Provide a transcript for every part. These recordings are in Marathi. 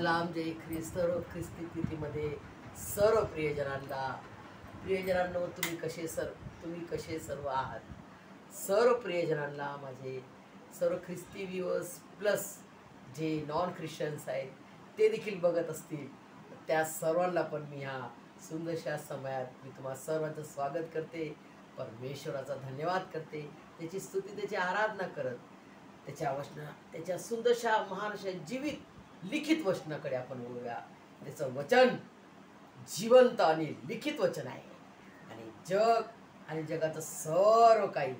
सलाम जय ख्रिस्त सर्व ख्रिस्ती प्रीतीमध्ये सर्व प्रियजनांनो तुम्ही कसे सर्व आहात। सर्व प्रियजनांना माझे सर्व ख्रिस्ती व्ह्यूअर्स प्लस जे नॉन ख्रिश्चन्स आहेत ते देखील बघत असतील त्या सर्वांना पण मी ह्या सुंदरशा समयात मी तुम्हा सर्वांचं स्वागत करते। परमेश्वराचा धन्यवाद करते, त्याची स्तुती त्याची आराधना करत त्याच्या सुंदरशा महान अशा जीवित लिखित वचनाकडे आपण वळूया। त्याचं वचन जिवंत आणि लिखित वचन आहे आणि जग आणि जगाचं सर्व काही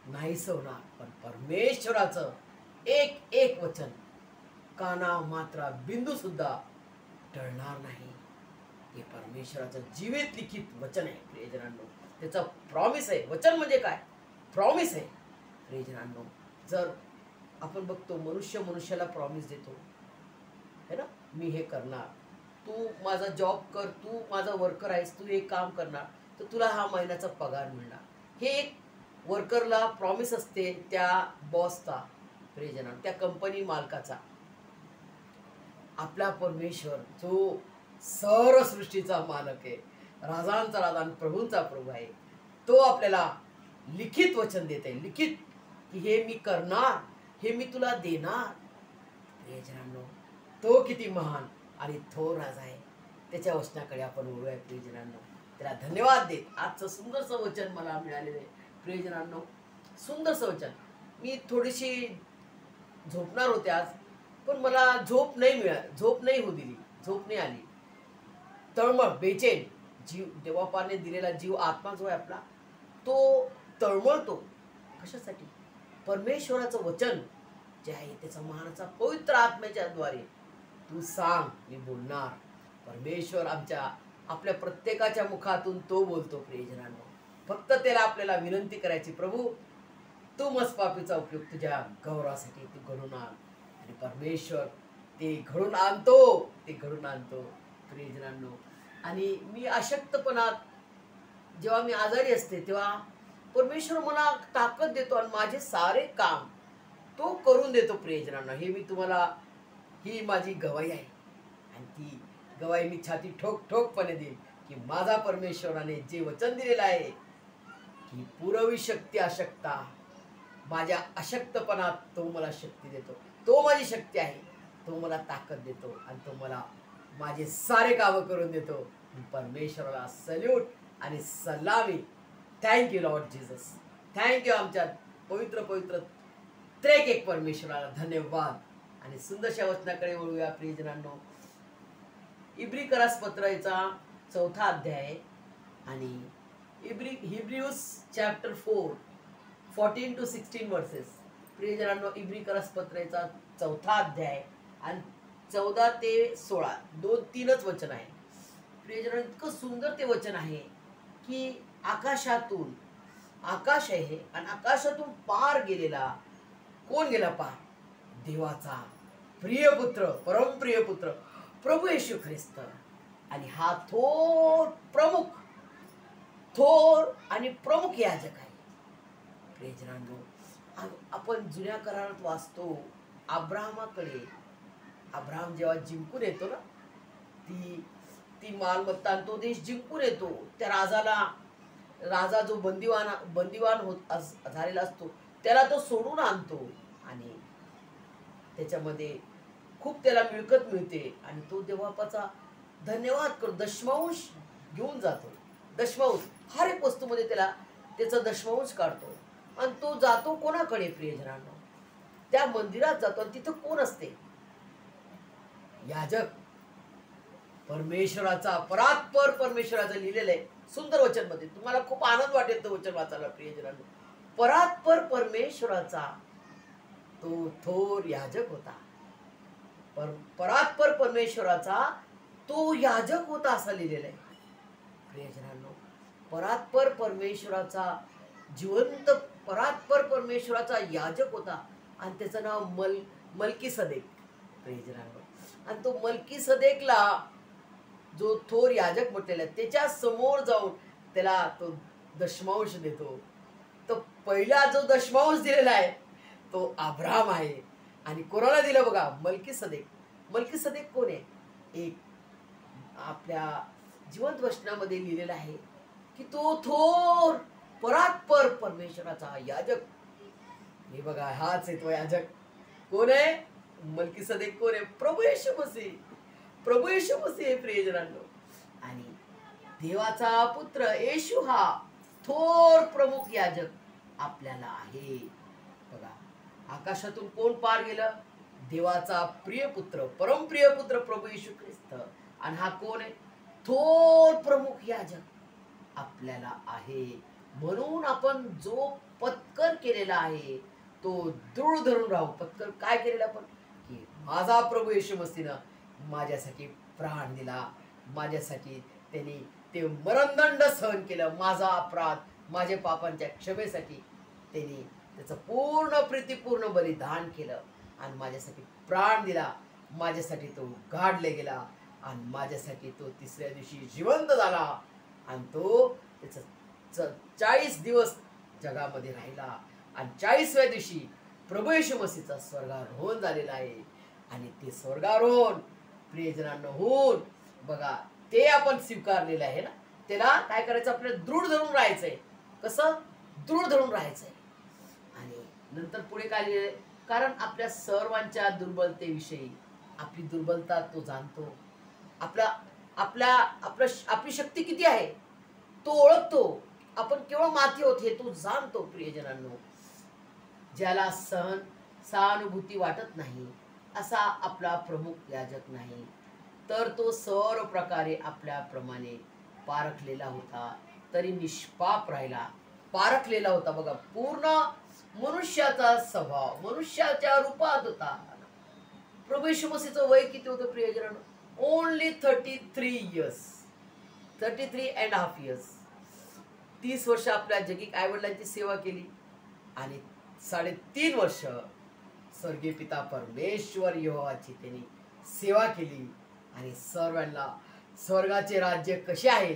नाहीसं होणार, पण परमेश्वराचं एक एक वचन काना मात्रा बिंदू सुद्धा टळणार नाही। हे परमेश्वराचं जीवित लिखित वचन आहे प्रियजनांनो, त्याचा प्रॉमिस आहे। वचन म्हणजे काय? प्रॉमिस आहे प्रियजनांनो। जर आपण बघतो मनुष्याला प्रॉमिस देतो है ना, मी हे करणार, तू माझा जॉब कर, तू माझा वर्कर आहेस, तू एक काम करणार तर तुला हा महिन्याचा पगार मिळणार। हे एक वर्करला प्रॉमिस असते त्या बॉसचा, प्रियजनांनो त्या कंपनी मालकाचा। आपला परमेश्वर जो सर्व सृष्टीचा मालक आहे, राजांचा राजा आणि प्रभूंचा प्रभू आहे, तो आपल्याला लिखित वचन देत आहे, लिखित की हे मी करणार, हे मी तुला देणार। प्रियजनांनो तो किती महान आणि थोर राजा आहे, त्याच्या वचनाकडे आपण वळूया प्रियजनांनो। त्याला धन्यवाद देत आजचं सुंदरसं वचन मला मिळालेलं आहे प्रियजनांनो, सुंदरसं वचन। मी थोडीशी झोपणार होते आज, पण मला झोप नाही होऊ दिली, झोप नाही आली। तळमळ बेचैन जीव, देवापाने दिलेला जीव आत्मा जो आहे आपला तो तळमळतो। कशासाठी? परमेश्वराचं वचन जे आहे त्याचा महानाचा पवित्र आत्म्याच्या द्वारे तू सांग मी बोलणार। परमेश्वर आपल्या प्रत्येकाच्या मुखातून तो बोलतो प्रियजनांनो। फक्त त्याला आपल्याला विनंती करायची, प्रभू तू मस्पापीचा उपयोग तुझ्या गौरवासाठी तू घडून आण, आणि परमेश्वर ते घडून आणतो प्रियजनांनो। आणि मी अशक्तपणात जेव्हा मी आजारी असते तेव्हा परमेश्वर मला ताकद देतो आणि माझे सारे काम तो करून देतो प्रियजनांनो। हे मी तुम्हाला, ही माझी गवाही आहे आणि ती गवाही मी छाती ठोकपणे देईन की माझा परमेश्वराने जे वचन दिलेलं आहे की पुरवी शक्ती अशक्ता, माझ्या अशक्तपणात तो मला शक्ती देतो, तो माझी शक्ती आहे, तो मला ताकद देतो आणि तो मला माझे सारे कामं करून देतो। परमेश्वराला सल्यूट आणि सलामी। थँक्यू लॉर्ड जीसस, थँक्यू आमच्या पवित्र त्रेक एक परमेश्वराला धन्यवाद। आणि सुंदरशा वचनाकडे वळूया प्रियजनांनो। इब्रिकरास पत्राचा 4था अध्याय आणि हिब्रियूज चॅप्टर 4 14 to 16 वर्सेस। प्रियजनांनो इब्रिकरास पत्राचा 4था अध्याय आणि 14 ते 16 2-3च वचन आहे प्रियजनांनो। इतकं सुंदर ते वचन आहे की आकाश आहे आणि आकाशातून पार गेलेला कोण गेला पार? देवाचा प्रियपुत्र, परमप्रिय पुत्र प्रभू येशू ख्रिस्त। आणि हा थोर आणि प्रमुख याजक आहे प्रियजनांनो। आपण जुन्या करारात वाचतो अब्राहम जेव्हा जिंकून येतो ना, ती मालमत्ता तो देश जिंकून येतो, त्या राजा जो बंदिवान झालेला असतो त्याला तो सोडून आणतो आणि त्याच्यामध्ये खूप त्याला मिळकत मिळते आणि तो देवबापाचा धन्यवाद करतो, दशमांश घेऊन जातो। दशमांश हर एक वस्तूमध्ये त्याचा दशमांश काढतो आणि तो जातो कोणाकडे प्रियजनांनो? त्या मंदिरात जातो आणि तिथं कोण असते? याजक। परात्पर परमेश्वराचं लिहिलेलं आहे सुंदर वचन मध्ये, तुम्हाला खूप आनंद वाटेल तो वचन वाचायला प्रियजनांनो। परात्पर परमेश्वराचा तो थोर याजक होता, परात्पर परमेश्वराचा तो याजक होता असं लिहिलेलं आहे प्रियजनांनो। परात्पर परमेश्वराचा जिवंत परात्पर परमेश्वराचा याजक होता आणि त्याचं नाव मल्कीसदेक प्रियजनांनो। आणि तो मल्कीसदेकला जो थोर याजक म्हटलेला आहे त्याच्या समोर जाऊन त्याला तो दशमांश देतो। तो पहिला जो दशमांश दिलेला आहे तो अब्राहम आहे आणि कोणाला दिलं बघा? मल्कीसदेक कोण आहे? एक आपल्या जिवंत वचनामध्ये लिहिलेलं आहे की तो थोर परात्पर परमेश्वराचा याजक. हे बघा, हाच आहे तो याजक. कोण आहे? मल्कीसदेक कोण आहे? प्रभू येशू मसीह. प्रभू येशू मसीह हे प्रियजनांनो. आणि देवाचा पुत्र येशू हा थोर प्रमुख याजक आपल्याला आहे. बघा, आकाशातून कोण पार गेलं? देवाचा प्रिय पुत्र, परमप्रिय पुत्र प्रभू येशू ख्रिस्त. आणि हा कोण आहे? थोर प्रमुख याजक आपल्याला आहे. म्हणून आपण जो पत्कर केलेला आहे तो दृढ धरून राहू. पत्कर काय केलेला आपण? की माझा प्रभू येशू मसीहनं माझ्यासाठी प्राण दिला, माझ्यासाठी त्यांनी ते मरणदंड सहन केलं. माझा अपराध, माझ्या पापांच्या क्षमेसाठी त्यांनी त्याचं पूर्ण प्रीतीपूर्ण बलिदान केलं आणि माझ्यासाठी प्राण दिला. माझ्यासाठी तो गाडले गेला आणि माझ्यासाठी तो तिसऱ्या दिवशी जिवंत झाला आणि तो त्याचं 40 दिवस जगामध्ये राहिला आणि 40व्या दिवशी प्रभू येशू मसीहचा स्वर्गारोहण झालेला आहे. आणि ते स्वर्गारोहण प्रियजनांनो होऊन बघा, ते आपण स्वीकारलेलं आहे ना. त्याला काय करायचं? आपल्याला दृढ धरून राहायचंय. कसं दृढ धरून राहायचंय? आणि नंतर पुढे काय लिहिलंय? कारण आपल्या सर्वांच्या दुर्बलतेविषयी, आपली दुर्बलता तो जाणतो. आपली शक्ती किती आहे तो ओळखतो. आपण केवळ माती होत हे तो जाणतो. प्रियजनांनो, ज्याला सहानुभूती वाटत नाही असा आपला प्रमुख याजक नाही, तर तो सर्व प्रकारे आपल्याप्रमाणे पारखलेला होता तरी निष्पाप राहिला. पारखलेला होता बघा, पूर्ण मनुष्याचा स्वभाव, मनुष्याच्या रूपात होता. प्रभू येशू मसीहचं वय किती होतं प्रियजनांनो? Only 33 years, 33.5 years. 30 वर्ष आपल्या जगिक आईवडिलांची सेवा केली आणि 3.5 वर्ष स्वर्गीय पिता परमेश्वर यहोवाची त्यांनी सेवा केली. आणि सर्वांना स्वर्गाचे राज्य कसे आहे,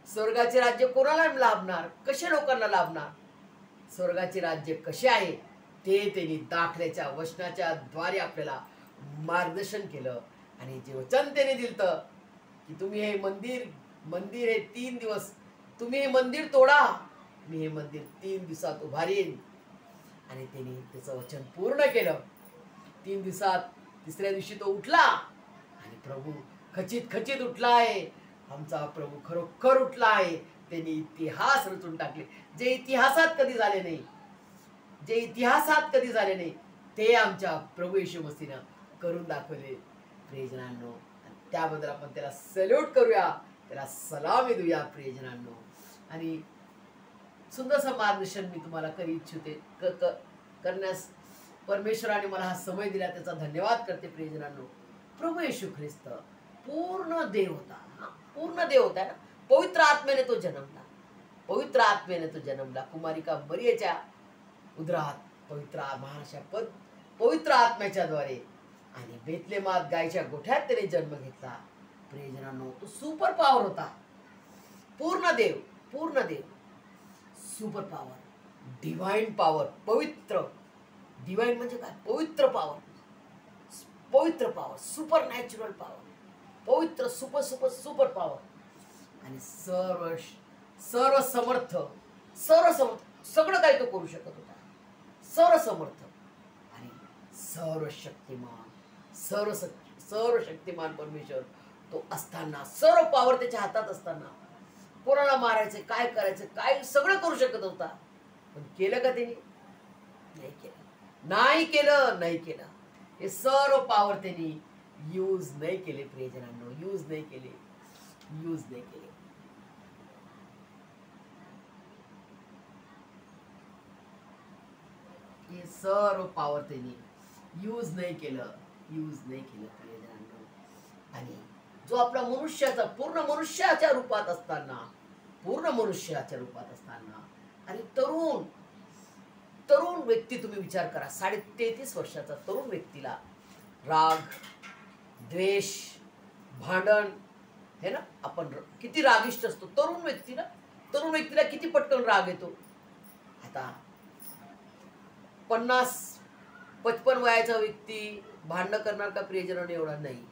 स्वर्गाचे राज्य कोणाला लाभणार, कसे लोकांना लाभणार, स्वर्गाचे राज्य कसे आहे ते त्यांनी दाखल्याच्या वचनाच्या द्वारे आपल्याला मार्गदर्शन केलं. आणि जे वचन त्याने दिलं की तुम्ही हे मंदिर हे 3 दिवस तुम्ही हे मंदिर तोडा, मी हे मंदिर 3 दिवसात उभारीन. आणि त्यांनी त्याचं वचन पूर्ण केलं. 3 दिवसात तिसऱ्या दिवशी तो उठला आणि प्रभू खचित उठला आहे. आमचा प्रभू खरोखर उठला आहे. त्यांनी इतिहास रचून टाकले, जे इतिहासात कधी झाले नाही, ते आमच्या प्रभू येशू मसीहनं करून दाखवले. प्रियजनांनो, त्याबद्दल आपण त्याला सल्यूट करूया, त्याला सलामी देऊया प्रियजनांनो. आणि सुंदरसं मार्गदर्शन मी तुम्हाला करू इच्छिते करण्यास परमेश्वराने मला हा समय दिला, त्याचा धन्यवाद करते प्रियजनांनो. प्रभू येशू ख्रिस्त पूर्ण देव होता ना. पवित्र आत्म्याने तो जन्मला. कुमारिका मरियेच्या उदरात पवित्र आत्म्याच्या द्वारे आणि बेतलेमात गायच्या गोठ्यात त्याने जन्म घेतला. प्रियजनांनो, तो सुपर पॉवर होता. पूर्ण देव, सुपर पॉवर, डिवाइन पॉवर, पवित्र. डिवाइन म्हणजे काय? पवित्र पॉवर, सुपर नॅचरल पॉवर, पवित्र सुपर पॉवर. आणि सर्व समर्थ, सगळं काही तो करू शकत होता. सर्व समर्थ आणि सर्व शक्तिमान परमेश्वर तो असताना, सर्व पॉवर त्याच्या हातात असताना कोणाला मारायचं, काय करायचं, काय सगळं करू शकत होता. पण केलं का त्यांनी? नाही केलं. हे सर्व पॉवर त्यांनी यूज नाही केले प्रियजनांनो, यूज नाही केले. हे सर्व पॉवर त्यांनी यूज नाही केलं प्रियजनांनो. आणि जो आपला पूर्ण मनुष्याच्या रूपात असताना आणि तरुण व्यक्ती, तुम्ही विचार करा, 33.5 वर्षाचा तरुण व्यक्तीला राग, द्वेष, भांडण है ना, आपण किती रागिष्ट असतो. तरुण व्यक्तीला किती पटकन राग येतो. आता 50 55 वयाचा व्यक्ती भांडणं करणार का प्रियजनाने? एवढा नाही.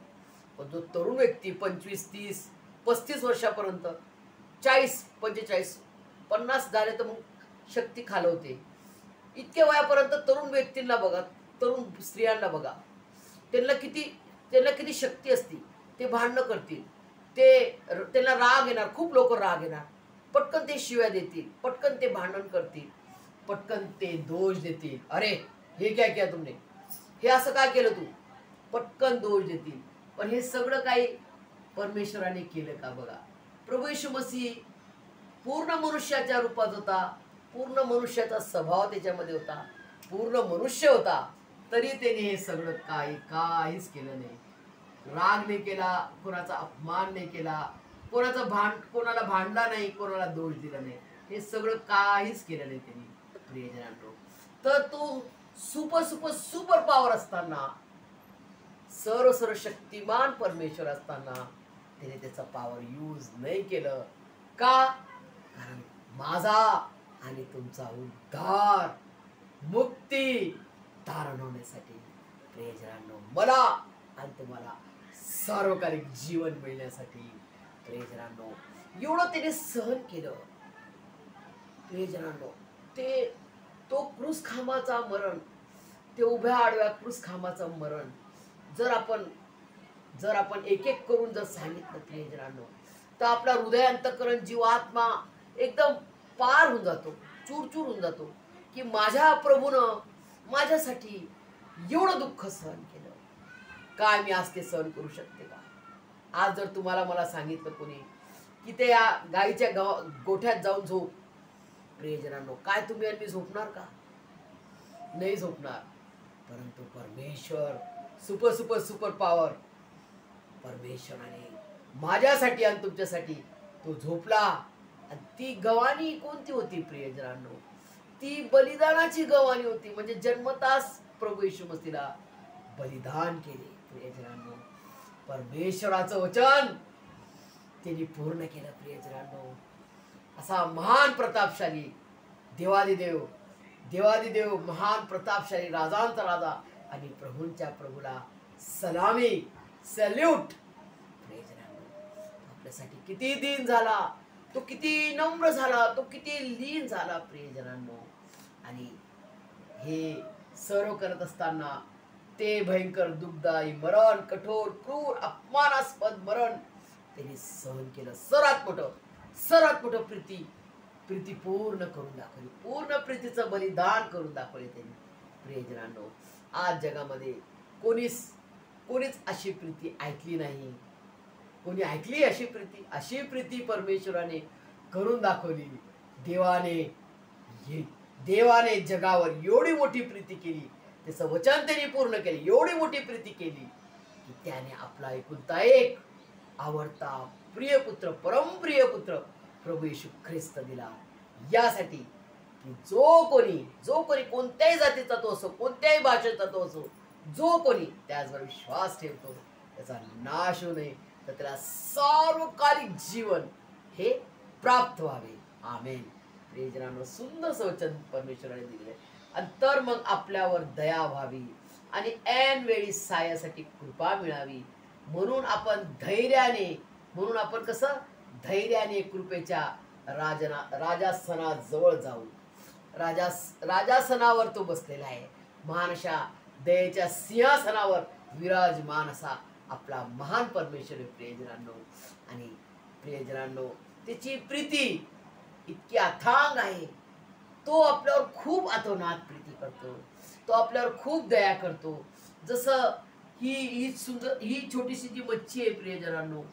पण जो तरुण व्यक्ती 25, 30, 35 वर्षापर्यंत, 40, 45, 50 झाले तर मग शक्ती खालवते. इतक्या वयापर्यंत तरुण व्यक्तींना बघा, तरुण स्त्रियांना बघा, त्यांना किती शक्ती असते. ते भांडणं करतील, त्यांना राग येणार, खूप लोक राग येणार, पटकन ते शिव्या देतील, पटकन ते भांडण करतील, पटकन ते दोष देतील. अरे हे क्या किया तुमने, हे असं काय केलं तू, पटकन दोष देतील. पण हे सगळं काही परमेश्वराने केलं का? बघा, प्रभू येशू मसीह पूर्ण मनुष्याच्या रूपात होता, पूर्ण मनुष्याचा स्वभाव त्याच्यामध्ये होता, पूर्ण मनुष्य होता, तरी त्याने हे सगळं काहीच केलं नाही. राग नाही केला, कोणाचा अपमान नाही केला, कोणाला भांडला नाही, कोणाला दोष दिला नाही. हे सगळं काहीच केलं नाही त्यांनी, प्रियजनांनो. तर तो सुपर पॉवर असताना, सर्व शक्तिमान परमेश्वर असताना त्याने त्याचा पॉवर यूज नाही केलं का? कारण माझा आणि तुमचा उद्धार, मुक्ती, तारण होण्यासाठी, प्रियजनांनो, मला आणि तुम्हाला सार्वकालिक जीवन मिळण्यासाठी, प्रियजनांनो, एवढं त्याने सहन केलं. प्रियजनांनो, तो क्रूस खांबाचा मरण, ते उभ्या आडव्या क्रूस खांबाचं मरण जर आपण एक एक करून जर सांगितलं, प्रियजनांनो, तर आपला हृदय, अंतःकरण, जीवात्मा एकदम पार होऊन जातो, चूरचूर होऊन जातो, की माझ्या प्रभूनं माझ्यासाठी एवढं दुःख सहन केलं, काय मी आज ते सहन करू शकते का? आज जर तुम्हाला मला सांगितलं कोणी की ते या गाईच्या गोठ्यात जाऊन झोप, प्रियजनांनो, काय तुम्ही आणि मी झोपणार का? नाही झोपणार. परंतु परमेश्वर, सुपर पॉवर परमेश्वराने माझ्यासाठी आणि तुमच्यासाठी तो झोपला. आणि ती गवाणी कोणती होती, प्रियजनांनो? ती बलिदानाची गवाणी होती. म्हणजे जन्मताच प्रभू येशू मसीहला बलिदान केले, प्रियजनांनो. परमेश्वराचं वचन त्यांनी पूर्ण केलं, प्रियजनांनो. असा महान प्रतापशाली देवादिदेव, महान प्रतापशाली, राजांचा राजा आणि प्रभूंच्या प्रभूला सलामी, सल्यूट. आपल्यासाठी किती दीन झाला, तो किती नम्र झाला, तो किती लीन झाला, प्रियजनांनो. आणि हे सर्व करत असताना ते भयंकर दुःखदायी मरण, कठोर, क्रूर, अपमानास्पद मरण त्यांनी सहन केलं. सर्वात मोठं प्रीती पूर्ण करून दाखवली, पूर्ण प्रीतीचं बलिदान करून दाखवले त्यांनी, प्रियजनांनो. आज जगामध्ये कोणीच अशी प्रीती ऐकली नाही. कोणी ऐकली अशी प्रीती परमेश्वराने करून दाखवली. देवाने जगावर एवढी मोठी प्रीती केली, त्याचं वचन त्यांनी पूर्ण केले, एवढी मोठी प्रीती केली की त्याने आपला एकुलता एक आवडता प्रियपुत्र, परमप्रिय पुत्र प्रभू येशू ख्रिस्त दिला, यासाठी की जो कोणी कोणत्याही जातीचा तो असो, कोणत्याही भाषेचा तो असो, जो कोणी त्याचवर विश्वास ठेवतो त्याचा नाश होऊ नये, तर त्याला सार्वकालिक जीवन हे प्राप्त व्हावे. आमेन. प्रियजनांनो, सुंदर वचन परमेश्वराने दिले. आणि तर मग आपल्यावर दया व्हावी आणि ऐन वेळी सहाय्यासाठी कृपा मिळावी, म्हणून आपण धैर्याने कृपेच्या राजासनाजवळ जाऊ. राजासनावर तो बसलेला आहे, महान अशा दयेच्या सिंहासनावर विराजमान असा आपला महान परमेश्वर आहे, प्रियजनांनो. आणि प्रियजनांनो, त्याची प्रीती इतकी अथांग आहे. तो आपल्यावर खूप अतोनात प्रीती करतो, तो आपल्यावर खूप दया करतो. जसं ही छोटीशी जी मच्छी आहे, प्रियजनांनो,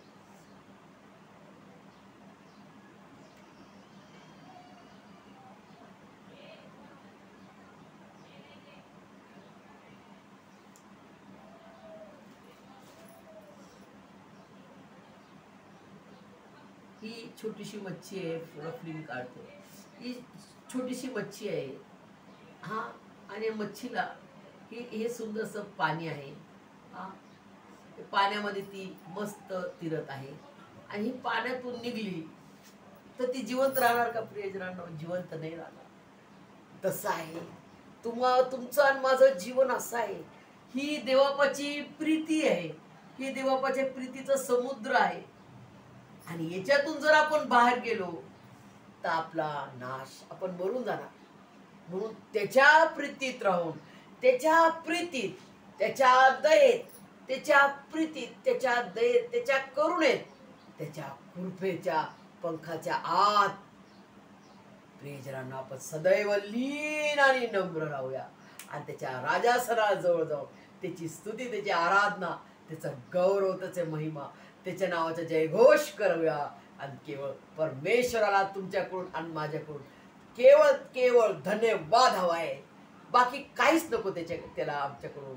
ही छोटीशी मच्छी आहे, रफली मी काढतो. ही छोटीशी मच्छी आहे हा, आणि मच्छीला हे सुंदरसं पाणी आहे हा. पाण्यामध्ये ती मस्त तिरत आहे, आणि ही पाण्यातून निघली तर ती जिवंत राहणार का, प्रियजनांनो? जिवंत नाही राहणार. तसं आहे तुमचं आणि माझं जीवन असं आहे, ही देवापाची प्रीती आहे, ही देवापाच्या प्रीतीचं समुद्र आहे. आणि याच्यातून जर आपण बाहेर गेलो तर आपला नाश, आपण मरून जाणार. म्हणून त्याच्या प्रीतीत राहून, त्याच्या प्रीतीत, त्याच्या दयेत, त्याच्या प्रीतीत, त्याच्या दयेत, त्याच्या करुणेत, त्याच्या कृपेच्या पंखाच्या आत प्रियजनांना आपण सदैव लीन आणि नम्र राहूया आणि त्याच्या राजासनाजवळ जाऊ, त्याची स्तुती, त्याची आराधना, त्याचा गौरव, त्याचे महिमा, त्याच्या नावाचा जयघोष करूया. आणि केवळ परमेश्वराला तुमच्याकडून आणि माझ्याकडून केवळ केवळ धन्यवाद हवा आहे. बाकी काहीच नको त्याला. आमच्याकडून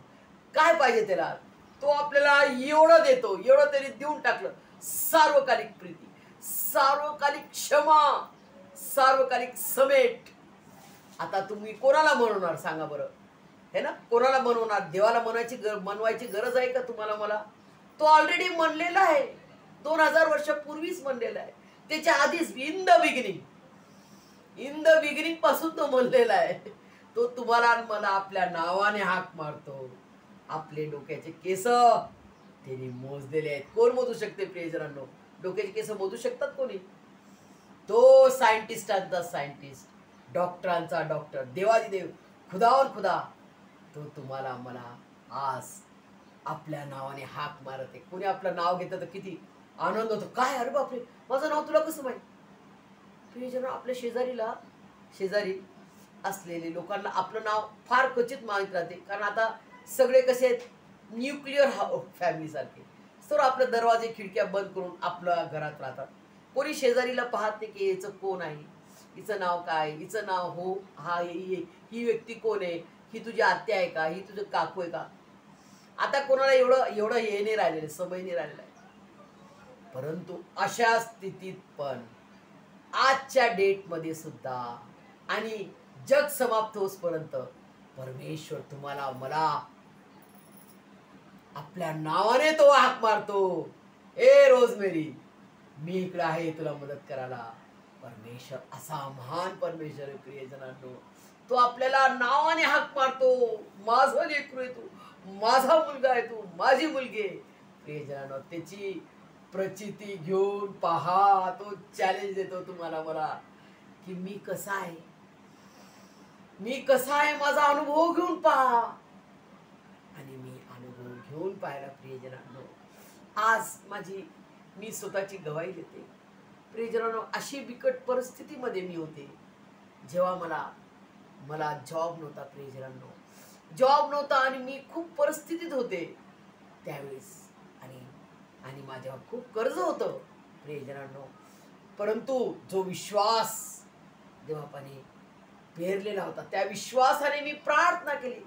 काय पाहिजे त्याला? तो आपल्याला एवढं देतो, एवढं तरी देऊन टाकलं. सार्वकालिक प्रीती, सार्वकालिक क्षमा, सार्वकालिक समेट. आता तुम्ही कोणाला म्हणणार सांगा बरं? है ना, कोणाला म्हणवणार? देवाला म्हणवायची गरज आहे का तुम्हाला मला? तो ऑलरेडी म्हणलेला आहे, 2000 वर्षापूर्वीच म्हणलेला आहे. त्याच्या आधीच इन द बिगिनिंग पासून तो म्हणलेला आहे. तो तुम्हाला आणि मला आपल्या नावाने हाक मारतो. आपले डोक्याचे केस त्यांनी मोजलेले आहेत. कोण मोजू शकते प्रियजनांनो? डोक्याचे केस मोजू शकतात कोणी? तो सायंटिस्टांचा सायंटिस्ट, डॉक्टरांचा डॉक्टर, देवादिदेव, खुदावर खुदा, तो तुम्हाला मला आज आपल्या नावाने हाक मारत आहे. कोणी आपलं नाव घेतं तर किती आनंद होतो. काय, अरे बापरे, माझं नाव तुला कसं माहित? प्रियजन, आपल्या शेजारी असलेले लोकांना आपलं नाव फार क्वचित माहित राहते. कारण आता सगळे कसे आहेत, न्यूक्लिअर फॅमिली सारखे, सर्व आपले दरवाजे खिडक्या बंद करून आपल्या घरात राहतात. कोणी शेजारीला पाहत नाही की हिचं कोण आहे, हिचं नाव काय, हिचं नाव हो, हा ही व्यक्ती कोण आहे, ही तुझी आत्या आहे का, ही तुझं काकू आहे का? आता कोणाला एवढं हे नाही राहिलेलं, समय नाही राहिलेला आहे. परंतु अशा स्थितीत पण आजच्या डेटमध्ये सुद्धा आणि जग समाप्त होईपर्यंत परमेश्वर तुम्हाला मला आपल्या नावाने तो हाक मारतो. ए रोजमेरी, मी इकडे आहे तुला मदत करायला. परमेश्वर असा महान परमेश्वर आहे प्रियजनांनो. तो आपल्याला नावाने हाक मारतो. माझं लेकरू आहे तू, माझा मुलगा आहे तू, माझी मुलगी आहे. प्रियजनांनो, त्याची प्रचिती घेऊन पहा. तो चॅलेंज देतो तुम्हाला मला की मी कसा आहे, माझा अनुभव घेऊन पहा. आणि मी अनुभव घेऊन पाहायला प्रियजनांनो, आज मी स्वतःची गवाही देते. प्रियजनांनो, अशी बिकट परिस्थितीमध्ये मी होते जेव्हा मला जॉब नव्हता. प्रियजनांनो, जॉब नव्हता आणि मी खूप परिस्थितीत होते त्यावेळेस. आणि माझ्यावर खूप कर्ज होतं प्रियजनांनो. परंतु जो विश्वास देवापाने पेरलेला होता, त्या विश्वासाने मी प्रार्थना केली.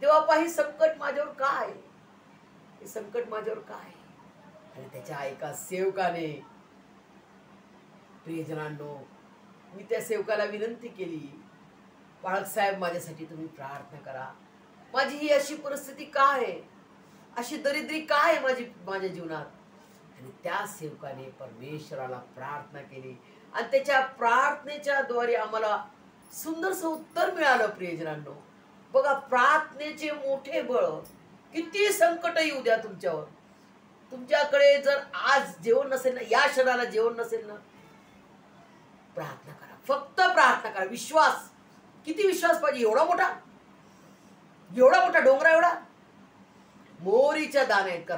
देवापा, हे संकट माझ्यावर काय, हे संकट माझ्यावर काय? आणि त्याच्या एका सेवकाने, प्रियजनांनो, मी त्या सेवकाला विनंती केली, बाळक साहेब, माझ्यासाठी तुम्ही प्रार्थना करा. माझी ही अशी परिस्थिती काय आहे, अशी दरिद्री काय आहे माझ्या जीवनात? आणि त्या सेवकाने परमेश्वराला प्रार्थना केली आणि त्याच्या प्रार्थनेच्या द्वारे आम्हाला सुंदरसं उत्तर मिळालं. प्रियजनांनो, बघा, प्रार्थनेचे मोठे बळ. किती संकट येऊ द्या तुमच्यावर, तुमच्याकडे जर आज जेवण नसेल ना, या क्षणाला जेवण नसेल ना, प्रार्थना करा, फक्त प्रार्थना करा. विश्वास, किती विश्वास पाहिजे? एवढा मोठा डोंगरा एवढा. मोहरीच्या दाण्यात का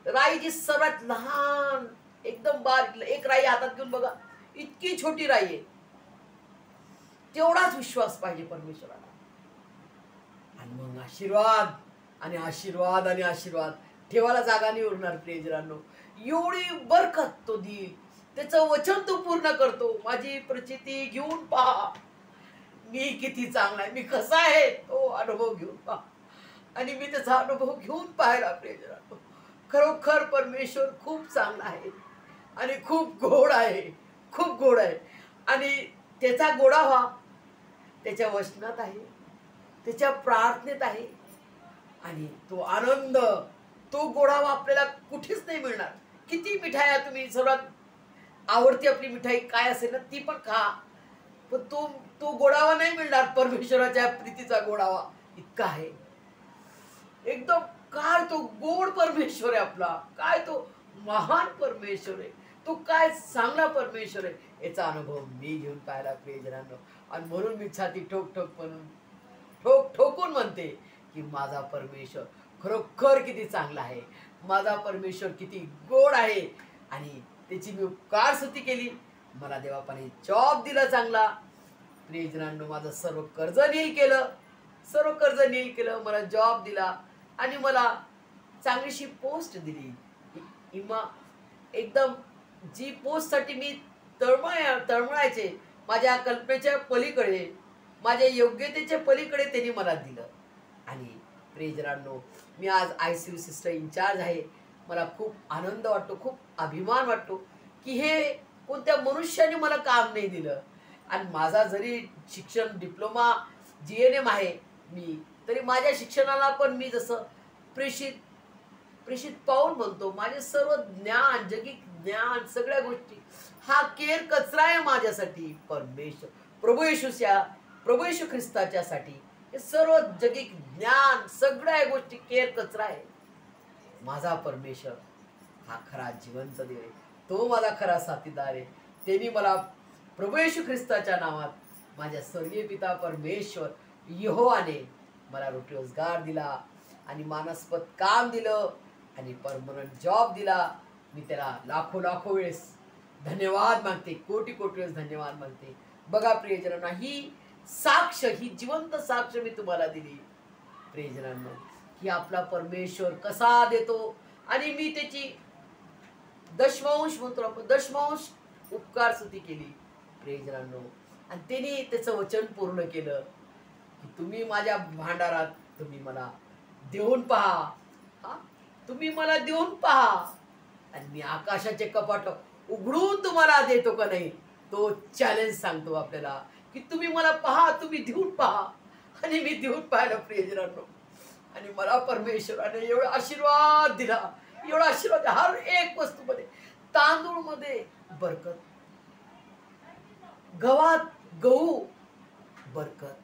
राई जी सर्वात लहान, एकदम बारीक, एक राई हातात घेऊन बघा, इतकी छोटी राई आहे. तेवढाच विश्वास पाहिजे परमेश्वराला. आणि मग आशीर्वाद आणि आशीर्वाद आणि आशीर्वाद ठेवायला जागा नाही उरणार. प्रियजनांनो, एवढी बरकत तो देईल. त्याचं वचन तो पूर्ण करतो. माझी प्रचिती घेऊन पहा, मी किती चांगला आहे, मी कसा आहे, तो अनुभव घेऊन पहा. आणि मी त्याचा अनुभव घेऊन पाहिला. प्रियजनांनो, खरोखर परमेश्वर खूप चांगला आहे आणि खूप गोड आहे. आणि त्याचा गोडावा त्याच्या वचनात आहे, त्याच्या प्रार्थनेत आहे. आणि तो आनंद, तो गोडावा आपल्याला कुठेच नाही मिळणार. किती मिठाया तुम्ही, सर्वात आवडती आपली मिठाई काय असेल ना, ती पण खा, पण तो तो गोडावा नाही मिळणार. परमेश्वराच्या प्रीतीचा गोडावा इतका आहे, एकदम काय तो गोड परमेश्वर आहे आपला, काय तो महान परमेश्वर आहे, तो काय चांगला परमेश्वर आहे, याचा अनुभव मी घेऊन पाहिला प्रियजनांनो. आणि म्हणून मी छाती ठोकून म्हणते की माझा परमेश्वर खरोखर किती चांगला आहे, माझा परमेश्वर किती गोड आहे. आणि त्याची मी उपकार स्तुती केली. मला देवापाने जॉब दिला चांगला प्रियजनांनो, माझं सर्व कर्ज नील केलं, मला जॉब दिला आणि मला चांगलीशी पोस्ट दिली. एकदम जी पोस्टसाठी मी तळमळायचे, माझ्या कल्पनेच्या पलीकडे, माझ्या योग्यतेच्या पलीकडे त्यांनी मला दिलं. आणि प्रियजनांनो, मी आज ICU सिस्टर इन्चार्ज आहे. मला खूप आनंद वाटतो, खूप अभिमान वाटतो की हे कोणत्या मनुष्याने मला काम नाही दिलं. आणि माझा जरी शिक्षण डिप्लोमा GNM आहे मी, तरी माझ्या शिक्षणाला पण मी जसं प्रेषित पाऊल म्हणतो. माझे सर्व ज्ञान, जगिक ज्ञान, सगळ्या गोष्टी हा केर कचरा आहे माझ्यासाठी. प्रभू येशू ख्रिस्ताच्या साठी हे सर्व जगिक ज्ञान, सगळ्या गोष्टी केर कचरा आहे. माझा परमेश्वर हा खरा जिवंत देव आहे, तो माझा खरा साथीदार आहे. त्यांनी मला प्रभू येशू ख्रिस्ताच्या नावात माझ्या स्वर्गीय पिता परमेश्वर यहोवाने मला रोजगार दिला आणि मानस्पद काम दिलं आणि परमनंट जॉब दिला. मी त्याला लाखो वेळेस धन्यवाद मागते, कोटी वेळेस धन्यवाद मागते. बघा प्रियजनांना, ही साक्ष, ही जिवंत साक्ष मी तुम्हाला दिली प्रियजनांना, की आपला परमेश्वर कसा देतो. आणि मी त्याची दशमांश म्हणतो आपण, दशमांश उपकार स्तुती केली प्रियजनांनो. आणि त्यांनी त्याचं वचन पूर्ण केलं की तुम्ही माझ्या भांडारात तुम्ही मला देऊन पहा, तुम्ही मला देऊन पहा आणि मी आकाशाचे कपाट उघडून तुम्हाला देतो का नाही. तो चॅलेंज सांगतो आपल्याला की तुम्ही मला पहा, तुम्ही देऊन पहा. आणि मी देऊन पाहिलं प्रियजनांनो. आणि मला परमेश्वराने एवढा आशीर्वाद दिला, एवढा आशीर्वाद. हर एक वस्तूमध्ये, तांदूळ मध्ये बरकत, गव्हात गहू बरकत,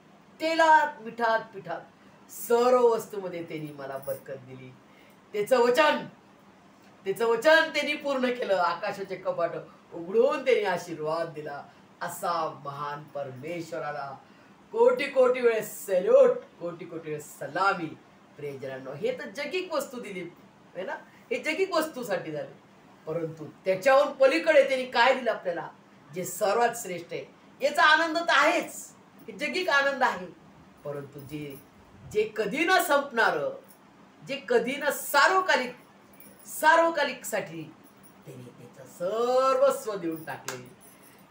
तेलात पिठात सर्व वस्तूमध्ये त्यांनी मला बरकत दिली. त्याचं वचन त्यांनी पूर्ण केलं. आकाशाचे कपाट उघडून त्यांनी आशीर्वाद दिला. असा महान परमेश्वराला कोटी वेळेस सॅल्यूट, कोटी वेळेस सलामी प्रियजनांनो. हे तर जगिक वस्तू दिली है ना, हे जगिक वस्तूसाठी झाले. परंतु त्याच्याहून पलीकडे त्यांनी काय दिलं आपल्याला, जे सर्वात श्रेष्ठ आहे. याचा आनंद तर आहेच, हे जगिक आनंद आहे. परंतु जे कधी न संपणार, जे कधी न सार्वकालिक साठी त्यांनी त्याचं सर्वस्व देऊन टाकले.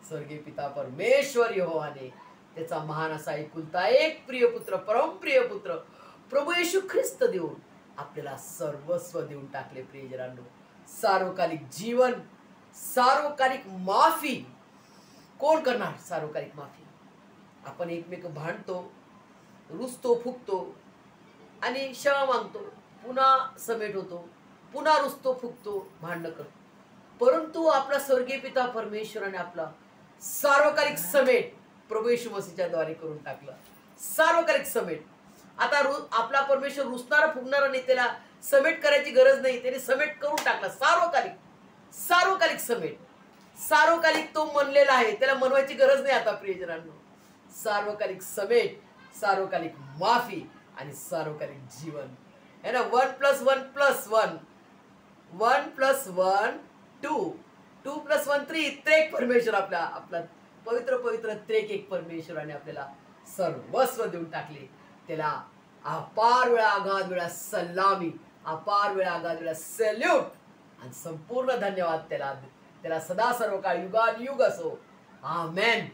स्वर्गीय पिता परमेश्वर यहोवाने त्याचा महान असा एकुलता एक प्रियपुत्र, परमप्रिय पुत्र प्रभू येशू ख्रिस्त देऊन आपल्याला सर्वस्व देऊन टाकले. प्रियजनांनो, सार्वकालिक जीवन, सार्वकालिक माफी कोण करणार? सार्वकालिक माफी. आपण एकमेक भांडतो, रुसतो, फुकतो आणि क्षमा मागतो, पुन्हा समेट होतो, पुन्हा रुसतो, फुकतो, भांडण करतो. परंतु आपला स्वर्गीय पिता परमेश्वराने आपला सार्वकालिक समेट प्रभू येशू मसीहच्या द्वारे करून टाकला. सार्वकालिक समेट. आता आपला परमेश्वर रुसणारा, फुगणारा नाही, त्याला समेट करायची गरज नाही, त्याने समेट करून टाकला. सार्वकालिक समेट. सार्वकालिक तो मनलेला आहे, त्याला मनवायची गरज नाही आता प्रियजनांनो. सार्वकालिक समेट, सार्वकालिक माफी आणि सार्वकालिक जीवन है ना. 1+1+1, 1+1 2, 2+1 3. त्रेक परमेश्वर आपला पवित्र त्रेक एक परमेश्वराने आपल्याला सर्वस्व देऊन टाकले. त्याला अपार वेळा अगाध वेळा सलामी, अपार वेळा अगाध वेळा सॅल्यूट आणि संपूर्ण धन्यवाद त्याला सदा सर्व काळ युगानुयुग असो. आमेन.